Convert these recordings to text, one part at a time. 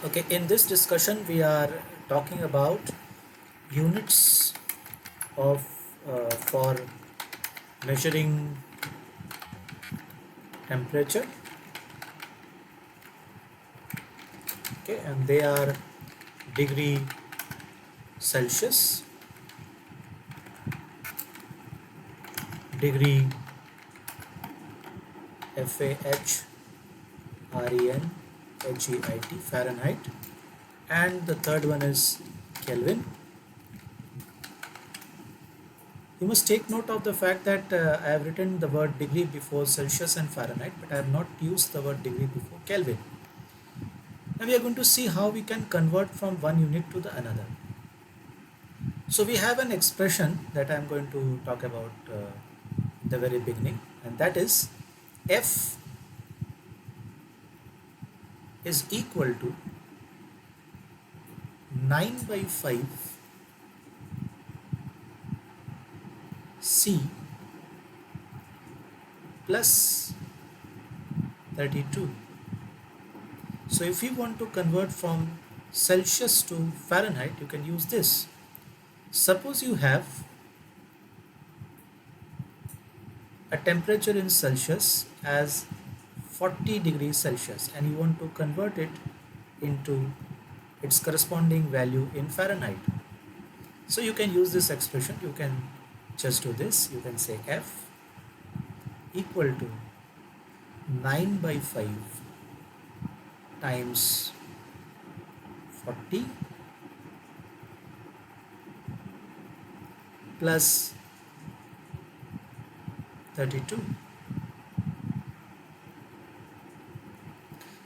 Okay, in this discussion we are talking about units of for measuring temperature. Okay, and they are degree Celsius, degree Fahrenheit, Fahrenheit, and the third one is Kelvin. You must take note of the fact that I have written the word degree before Celsius and Fahrenheit, but I have not used the word degree before Kelvin. Now we are going to see how we can convert from one unit to the another. So we have an expression that I am going to talk about in the very beginning, and that is F is equal to 9 by 5 C plus 32. So if you want to convert from Celsius to Fahrenheit, you can use this. Suppose you have a temperature in Celsius as 40 degrees Celsius and you want to convert it into its corresponding value in Fahrenheit. So you can use this expression. You can just do this. You can say F equal to 9 by 5 times 40 plus 32.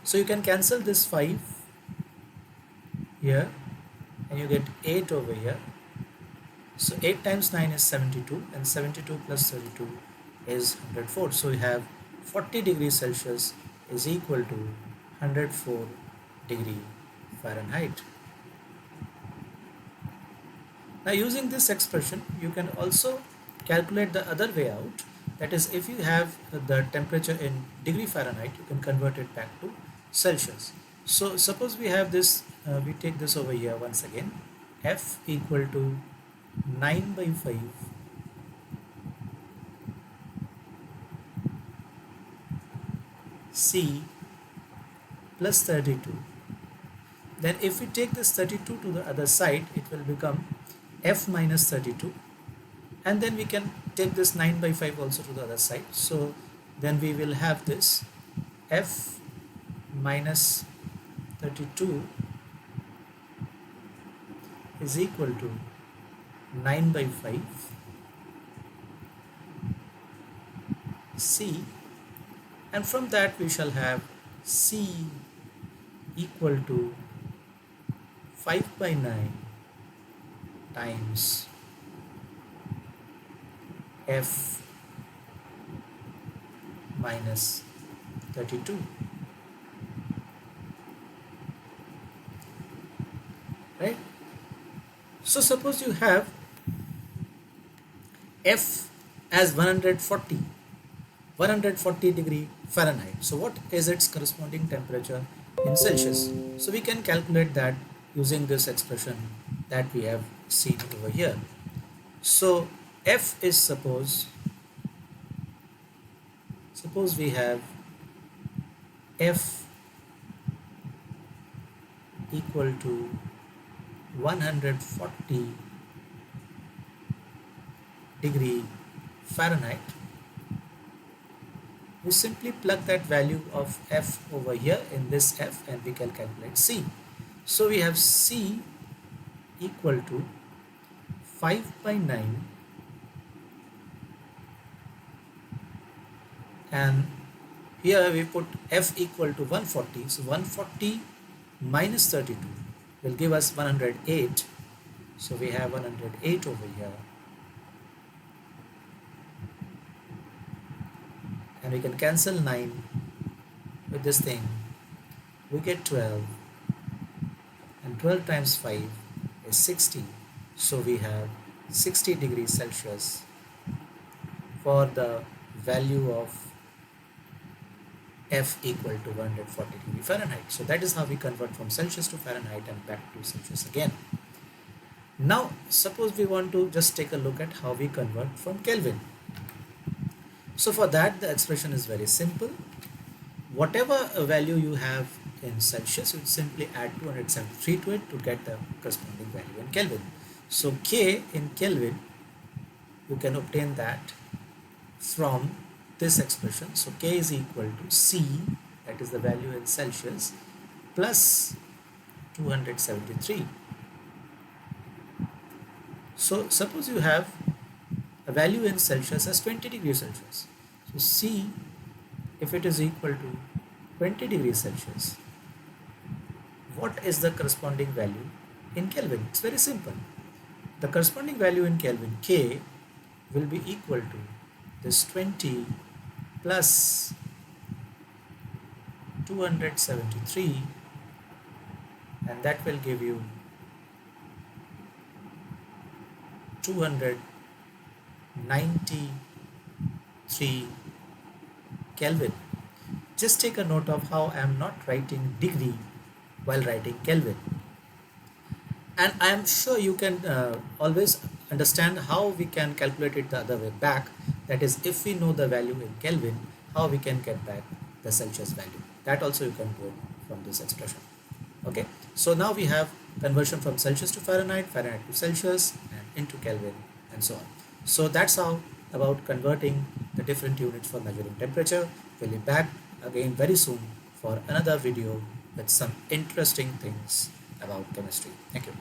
So you can cancel this 5 here and you get 8 over here. So 8 times 9 is 72 and 72 plus 32 is 104. So we have 40 degrees Celsius is equal to 104 degree Fahrenheit. Now using this expression you can also calculate the other way out. That is, if you have the temperature in degree Fahrenheit, you can convert it back to Celsius. So suppose we have this, we take this over here once again, F equal to 9 by 5 C plus 32. Then if we take this 32 to the other side, it will become F minus 32, and then we can take this 9 by 5 also to the other side. So then we will have this F minus 32 is equal to 9 by 5 C, and from that we shall have C equal to 5 by 9 times F minus 32. Right? So suppose you have F as 140 degree Fahrenheit. So what is its corresponding temperature in Celsius? So we can calculate that using this expression that we have seen over here. So F is suppose we have F equal to 140 degree Fahrenheit. We simply plug that value of F over here in this F and we can calculate C. So we have C equal to 5 by 9 and here we put F equal to 140. So 140 minus 32 will give us 108. So we have 108 over here. And we can cancel 9 with this thing. We get 12. And 12 times 5 is 60. So we have 60 degrees Celsius for the value of F equal to 140 degree Fahrenheit. So that is how we convert from Celsius to Fahrenheit and back to Celsius again. Now suppose we want to just take a look at how we convert from Kelvin. So for that the expression is very simple. Whatever value you have in Celsius, you simply add 273 to it to get the corresponding value in Kelvin. So K in Kelvin, you can obtain that from this expression. So K is equal to C, that is the value in Celsius, plus 273. So suppose you have a value in Celsius as 20 degrees Celsius. So C, if it is equal to 20 degrees Celsius, what is the corresponding value in Kelvin? It's very simple. The corresponding value in Kelvin, K, will be equal to this 20 plus 273, and that will give you 293 Kelvin. Just take a note of how I am not writing degree while writing Kelvin. And I am sure you can always understand how we can calculate it the other way back. That is, if we know the value in Kelvin, how we can get back the Celsius value. That also you can go from this expression. Okay, so now we have conversion from Celsius to Fahrenheit, Fahrenheit to Celsius, and into Kelvin, and so on. So that's how about converting the different units for measuring temperature. We'll be back again very soon for another video with some interesting things about chemistry. Thank you.